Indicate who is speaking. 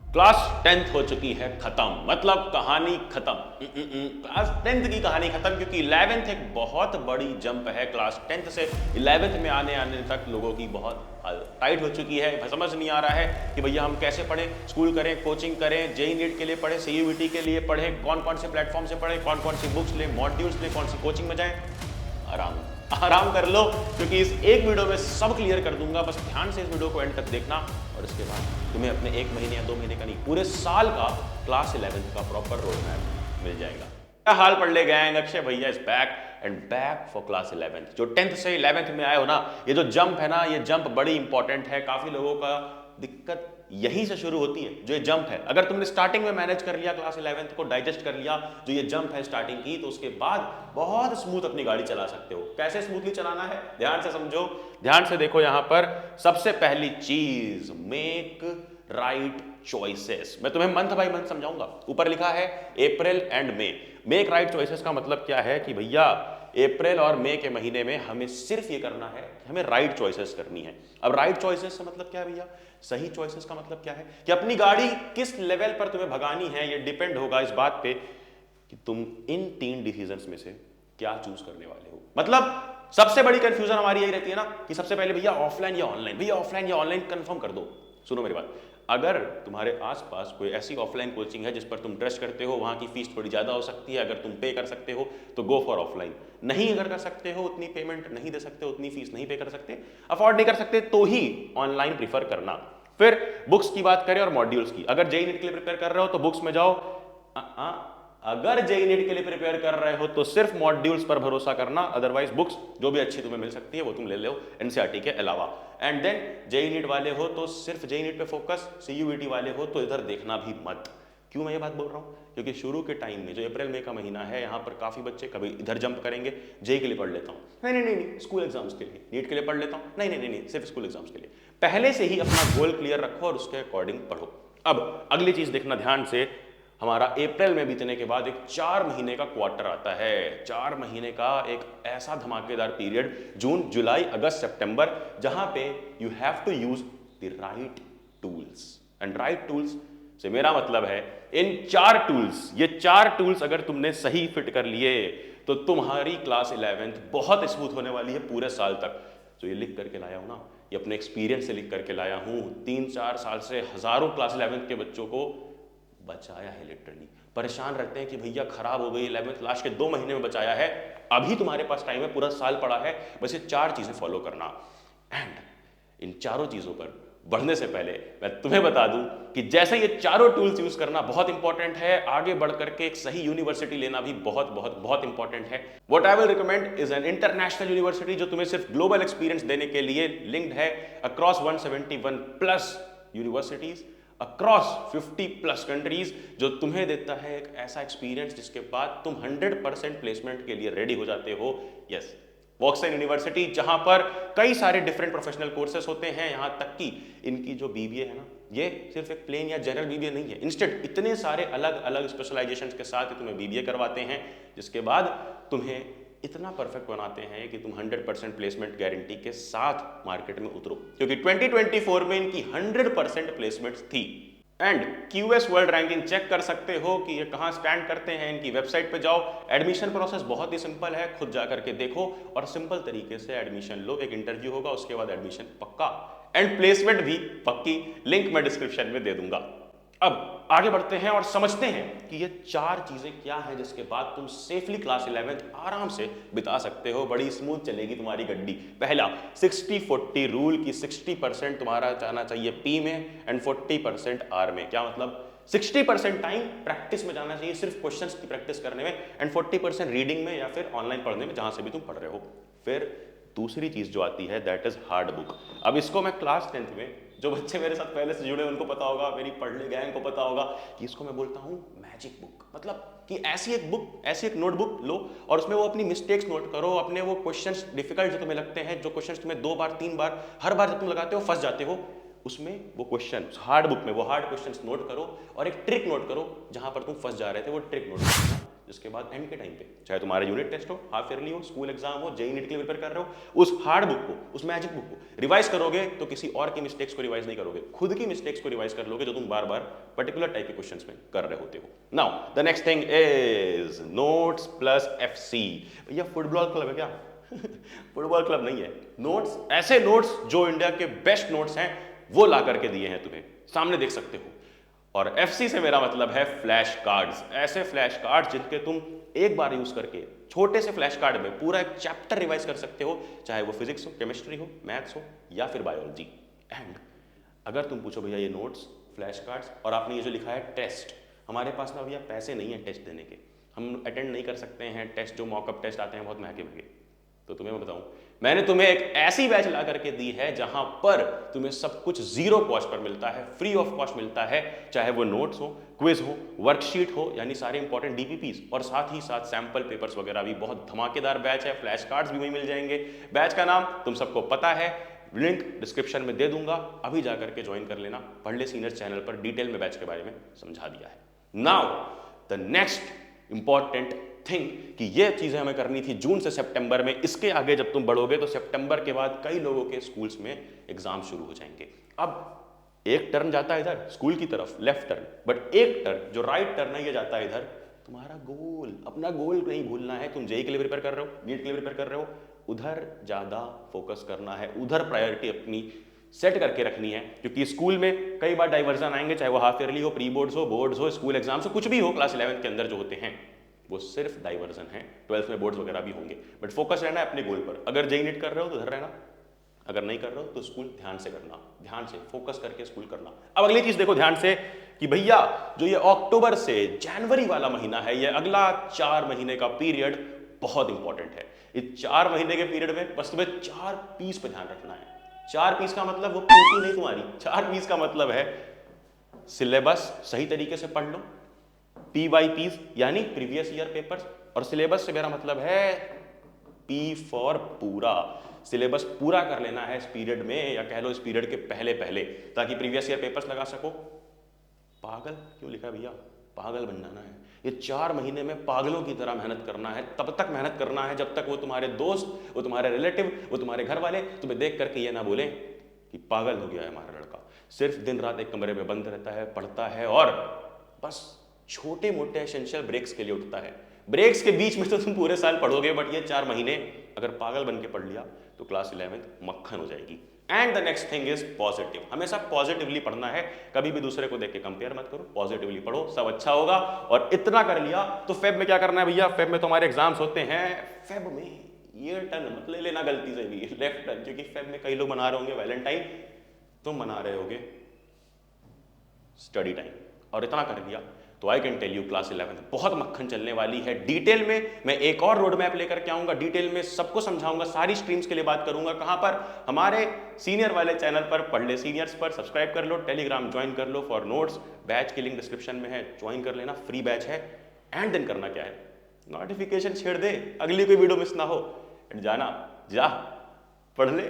Speaker 1: Class 10th हो चुकी है खत्म, मतलब कहानी खत्म। क्लास 10th की कहानी खत्म, क्योंकि 11th एक बहुत बड़ी जंप है। क्लास 10th से 11th में आने तक लोगों की बहुत टाइट हो चुकी है। समझ नहीं आ रहा है कि भैया हम कैसे पढ़ें, स्कूल करें, कोचिंग करें, जेई नीट के लिए पढ़ें, सीयूईटी के लिए पढ़ें, कौन कौन से प्लेटफॉर्म से पढ़ें, कौन कौन सी बुक्स लें, मॉड्यूल्स लें, कौन सी कोचिंग में जाएं। आराम आराम कर लो, क्योंकि इस एक वीडियो में सब क्लियर कर दूंगा। बस ध्यान से इस वीडियो को एंड तक देखना, और इसके बाद तुम्हें अपने 1 महीने या 2 महीने का नहीं, पूरे साल का क्लास 11th का प्रॉपर रोड मैप मिल जाएगा। क्या हाल पढ़ ले गए? अक्षय भैया is back and back for class 11th। जो 10th से 11th में आए हो ना, ये जो जंप है ना, ये जंप बड़ी इंपॉर्टेंट है। काफी लोगों का दिक्कत यहीं से शुरू होती है, जो ये जंप है। अगर तुमने स्टार्टिंग में मैनेज कर लिया, क्लास 11th को डाइजेस्ट कर लिया, जो ये जंप है स्टार्टिंग की, तो उसके बाद बहुत स्मूथ अपनी गाड़ी चला सकते हो। कैसे स्मूथली चलाना है, ध्यान से समझो, ध्यान से देखो। यहां पर सबसे पहली चीज, मेक राइट चॉइसेस। मैं तुम्हें मंथ बाय मंथ समझाऊंगा। ऊपर लिखा है April and May. Make right choices का मतलब क्या है कि भैया अप्रैल और मई के महीने में हमें सिर्फ ये करना है कि हमें राइट चॉइसेस करनी है। अब राइट चॉइसेस का मतलब क्या है भैया? सही चॉइसेस का मतलब क्या है कि अपनी गाड़ी किस लेवल पर तुम्हें भगानी है, ये डिपेंड होगा इस बात पे कि तुम इन 3 डिसीजंस में से क्या चूज करने वाले हो। मतलब सबसे बड़ी कंफ्यूजन हमारी यही रहती है ना कि सबसे पहले भैया ऑफलाइन या ऑनलाइन, भैया ऑफलाइन या ऑनलाइन कंफर्म कर दो। सुनो मेरी बात, अगर तुम्हारे आसपास कोई ऐसी ऑफलाइन कोचिंग है जिस पर तुम ट्रस्ट करते हो, वहां की फीस थोड़ी ज्यादा हो सकती है, अगर तुम पे कर सकते हो तो गो फॉर ऑफलाइन। नहीं अगर कर सकते हो, उतनी पेमेंट नहीं दे सकते, उतनी फीस नहीं पे कर सकते, अफोर्ड नहीं कर सकते, तो ही ऑनलाइन प्रीफर करना। फिर बुक्स की बात करें और मॉड्यूल्स की। अगर जेईई नीट के लिए प्रिपेयर कर रहे हो तो बुक्स में जाओ। अगर जेईई नीट के लिए प्रिपेयर कर रहे हो तो सिर्फ मॉड्यूल्स पर भरोसा करना, अदरवाइज बुक्स जो भी अच्छी तुम्हें मिल सकती है वो तुम ले लो एनसीईआरटी के अलावा। एंड देन जेईई नीट वाले हो तो सिर्फ जेईई नीट पे फोकस, सीयूईटी वाले हो तो इधर देखना भी मत। क्यों मैं ये बात बोल रहा हूँ? क्योंकि शुरू के टाइम में जो अप्रैल मई का महीना है, यहाँ पर काफी बच्चे कभी इधर जंप करेंगे, जेईई के लिए पढ़ लेता हूँ, नहीं नहीं नहीं स्कूल एग्जाम्स के लिए, नीट के लिए पढ़ लेता हूँ, नहीं नहीं नहीं सिर्फ स्कूल एग्जाम्स के लिए। पहले से ही अपना गोल क्लियर रखो और उसके अकॉर्डिंग पढ़ो। अब अगली चीज देखना ध्यान से, हमारा अप्रैल में बीतने के बाद एक 4 महीने का क्वार्टर आता है। 4 महीने का एक ऐसा धमाकेदार पीरियड, जून जुलाई अगस्त सितंबर, जहां पे you have to use the right tools. And right tools से मेरा मतलब है इन 4 टूल्स, ये 4 टूल्स अगर तुमने सही फिट कर लिए तो तुम्हारी क्लास 11th बहुत स्मूथ होने वाली है पूरे साल तक। जो ये लिख करके लाया हूं ना, ये अपने एक्सपीरियंस से लिख करके लाया हूं। 3-4 साल से हजारों क्लास 11th के बच्चों को बचाया है। लिटरली परेशान रहते हैं कि भैया खराब हो गई 11th, लास्ट के 2 महीने में बचाया है। अभी तुम्हारे पास टाइम है, पूरा साल पड़ा है, बस ये 4 चीजें फॉलो करना। एंड इन चारों चीजों पर बढ़ने से पहले मैं तुम्हें बता दूं कि जैसे ये चारों टूल्स यूज करना बहुत इंपॉर्टेंट है, आगे बढ़ करके एक सही यूनिवर्सिटी लेना भी बहुत बहुत बहुत इंपॉर्टेंट है। What I will recommend is an international university, जो तुम्हें सिर्फ ग्लोबल एक्सपीरियंस देने के लिए लिंक्ड है across 171 plus universities across 50 plus countries, जो तुम्हें देता है एक ऐसा एक्सपीरियंस जिसके बाद तुम 100% प्लेसमेंट के लिए रेडी हो जाते हो। यस, वॉक्सन यूनिवर्सिटी, जहां पर कई सारे डिफरेंट प्रोफेशनल कोर्सेस होते हैं। यहां तक कि इनकी जो बीबीए है ना, ये सिर्फ एक प्लेन या जनरल बीबीए नहीं है, इंस्टेड इतने सारे अलग अलग स्पेशलाइजेशंस के साथ तुम्हें बीबीए करवाते हैं, जिसके बाद तुम्हें इतना परफेक्ट बनाते हैं कि तुम 100% प्लेसमेंट गारंटी के साथ मार्केट में उतरो। क्योंकि 2024 में इनकी 100% प्लेसमेंट्स थी। And QS world ranking check कर सकते हो कि ये कहां स्टैंड करते हैं। इनकी वेबसाइट पे जाओ। एडमिशन प्रोसेस बहुत ही सिंपल है, खुद जा करके देखो और सिंपल तरीके से एडमिशन लो। एक इंटरव्यू होगा, उसके बाद एडमिशन पक्का, एंड प्लेसमेंट भी पक्की। लिंक मैं डिस्क्रिप्शन में दे दूंगा। अब आगे बढ़ते हैं और समझते हैं कि ये 4 चीजें क्या हैं जिसके बाद तुम सेफली क्लास 11th आराम से बिता सकते हो। बड़ी स्मूथ चलेगी तुम्हारी गड्डी। पहला 60-40 रूल की 60% तुम्हारा जाना चाहिए पी में एंड 40% आर में। क्या मतलब? 60% टाइम प्रैक्टिस में जाना चाहिए, सिर्फ क्वेश्चंस की प्रैक्टिस करने में, एंड 40% रीडिंग में या फिर ऑनलाइन पढ़ने में, जहां से भी तुम पढ़ रहे हो। फिर दूसरी चीज जो आती है दैट इज हार्ड बुक। अब इसको मैं क्लास 10th में, जो बच्चे मेरे साथ पहले से जुड़े उनको पता होगा, मेरी पढ़ने गैंग को पता होगा कि इसको मैं बोलता हूँ मैजिक बुक। मतलब कि ऐसी एक बुक, ऐसी एक नोटबुक लो और उसमें वो अपनी मिस्टेक्स नोट करो, अपने वो क्वेश्चंस डिफिकल्ट जो तुम्हें लगते हैं, जो क्वेश्चंस तुम्हें 2 बार 3 बार, हर बार जब तुम लगाते हो फंस जाते हो, उसमें वो क्वेश्चन हार्ड बुक में वो हार्ड क्वेश्चंस नोट करो और एक ट्रिक नोट करो। जहां पर तुम फंस जा रहे थे वो ट्रिक नोट करना, जिसके बाद एंड के टाइम पे चाहे तुम्हारा यूनिट टेस्ट हो, हाफ ईयरली हो, स्कूल एग्जाम हो, जेईई नीट के लिए प्रिपेयर कर रहे हो, उस हार्ड बुक को, उस मैजिक बुक को रिवाइज करोगे तो किसी और की मिस्टेक्स को रिवाइज नहीं करोगे, खुद की मिस्टेक्स को रिवाइज कर लोगे जो तुम बार बार पर्टिकुलर टाइप के क्वेश्चंस में कर रहे होते हो। Now the next thing is notes plus FC. भैया फुटबॉल क्लब है क्या? फुटबॉल क्लब नहीं है। नोट्स, ऐसे नोट्स जो इंडिया के बेस्ट नोट्स हैं वो ला करके दिए हैं तुम्हें, सामने देख सकते हो। और एफसी से मेरा मतलब है फ्लैश कार्ड्स, ऐसे फ्लैश कार्ड्स जिनके तुम एक बार यूज करके छोटे से फ्लैश कार्ड में पूरा एक चैप्टर रिवाइज कर सकते हो, चाहे वो फिजिक्स हो, केमिस्ट्री हो, मैथ्स हो या फिर बायोलॉजी। एंड अगर तुम पूछो भैया ये नोट्स, फ्लैश कार्ड्स और आपने ये जो लिखा है टेस्ट, हमारे पास ना भैया पैसे नहीं है टेस्ट देने के, हम अटेंड नहीं कर सकते हैं टेस्ट, जो मॉकअप टेस्ट आते हैं बहुत महंगे महंगे। तो तुम्हें मैं बताऊं, मैंने तुम्हें एक ऐसी बैच ला करके दी है जहां पर तुम्हें सब कुछ जीरो कॉस्ट पर मिलता है, फ्री ऑफ कॉस्ट मिलता है, चाहे वो नोट्स हो, क्विज हो, वर्कशीट हो, यानी सारे इंपॉर्टेंट डीपीपीस, और साथ ही साथ सैंपल पेपर्स वगैरह भी। बहुत धमाकेदार बैच है, फ्लैश कार्ड्स भी वहीं मिल जाएंगे। बैच का नाम तुम सबको पता है, लिंक डिस्क्रिप्शन में दे दूंगा, अभी जाकर के ज्वाइन कर लेना। पढ़ ले सीनियर चैनल पर डिटेल में बैच के बारे में समझा दिया है। Now the next important thing कि ये चीजें हमें करनी थी जून से सितंबर में। इसके आगे जब तुम बढ़ोगे तो सितंबर के बाद कई लोगों के स्कूल्स में एग्जाम शुरू हो जाएंगे। अब एक टर्न जाता है इधर स्कूल की तरफ, लेफ्ट टर्न, बट एक टर्न जो राइट टर्न है ये जाता है इधर तुम्हारा गोल। अपना गोल नहीं भूलना है। तुम जेईई के लिए प्रिपेयर कर रहे हो, नीट के लिए प्रिपेयर कर रहे हो, उधर ज्यादा फोकस करना है, उधर प्रायोरिटी अपनी सेट करके रखनी है। क्योंकि स्कूल में कई बार डाइवर्जन आएंगे, चाहे वो हाफ ईयरली हो, प्री बोर्ड्स हो, स्कूल एग्जाम्स हो, कुछ भी हो, क्लास 11 के अंदर जो होते हैं वो सिर्फ डाइवर्जन है। 12th में बोर्ड्स वगैरह भी होंगे, बट फोकस रहना है अपने गोल पर। अगर जेईई नीट कर रहे हो तो उधर रहना, अगर नहीं कर रहे हो तो स्कूल ध्यान से करना, ध्यान से फोकस करके स्कूल करना। अब अगली चीज देखो ध्यान से कि भैया जो ये अक्टूबर से जनवरी वाला महीना है, ये अगला 4 महीने का पीरियड बहुत इंपॉर्टेंट है। इस 4 महीने के पीरियड में बस तुम्हें 4 पीस पर ध्यान रखना है। 4 पीस का मतलब वो पूरी नहीं तुम्हारी, 4 पीस का मतलब है सिलेबस सही तरीके से पढ़ लो, PYPs यानी प्रीवियस ईयर पेपर्स, और सिलेबस से मेरा मतलब है P फॉर पूरा। सिलेबस पूरा कर लेना है इस पीरियड में, या कह लो इस पीरियड के पहले पहले, ताकि प्रीवियस ईयर पेपर्स लगा सको। पागल क्यों लिखा भैया? पागल बन जाना है। ये 4 महीने में पागलों की तरह मेहनत करना है, तब तक मेहनत करना है जब तक वो तुम्हारे दोस्त, वो तुम्हारे रिलेटिव, वो तुम्हारे घर वाले तुम्हें देख करके ये ना बोले कि पागल हो गया है हमारा लड़का, सिर्फ दिन रात एक कमरे में बंद रहता है, पढ़ता है और बस छोटे मोटे एसेंशियल ब्रेक्स के लिए उठता है। ब्रेक्स के बीच में तो तुम पूरे साल पढ़ोगे, बट ये 4 महीने अगर पागल बन के पढ़ लिया तो क्लास 11th मक्खन हो जाएगी। And the next thing is positive. हमेशा पॉजिटिवली पढ़ना है, कभी भी दूसरे को देख के कंपेयर मत करो, पॉजिटिवली पढ़ो, सब अच्छा होगा। और इतना कर लिया तो फेब में क्या करना है भैया? फेब में तुम्हारे एग्जाम्स होते हैं। फेब में ये टर्न मत ले लेना गलती से भी, लेफ्ट टर्न, क्योंकि फेब में कई लोग मना रहे होंगे वैलेंटाइन, तुम मना रहे होगे स्टडी टाइम। और इतना कर दिया तो I can tell you class 11 बहुत मक्खन चलने वाली है। डिटेल में मैं एक और रोड मैप लेकर के आऊंगा, डिटेल में सबको समझाऊंगा, सारी स्ट्रीम्स के लिए बात करूंगा। कहां पर? हमारे सीनियर वाले चैनल पर, पढ़ ले सीनियर्स पर सब्सक्राइब कर लो, टेलीग्राम ज्वाइन कर लो फॉर नोट्स। बैच की लिंक डिस्क्रिप्शन में है, ज्वाइन कर लेना, फ्री बैच है। एंड देन करना क्या है? नोटिफिकेशन छेड़ दे, अगली कोई वीडियो मिस ना हो, एंड जाना, जा पढ़ ले।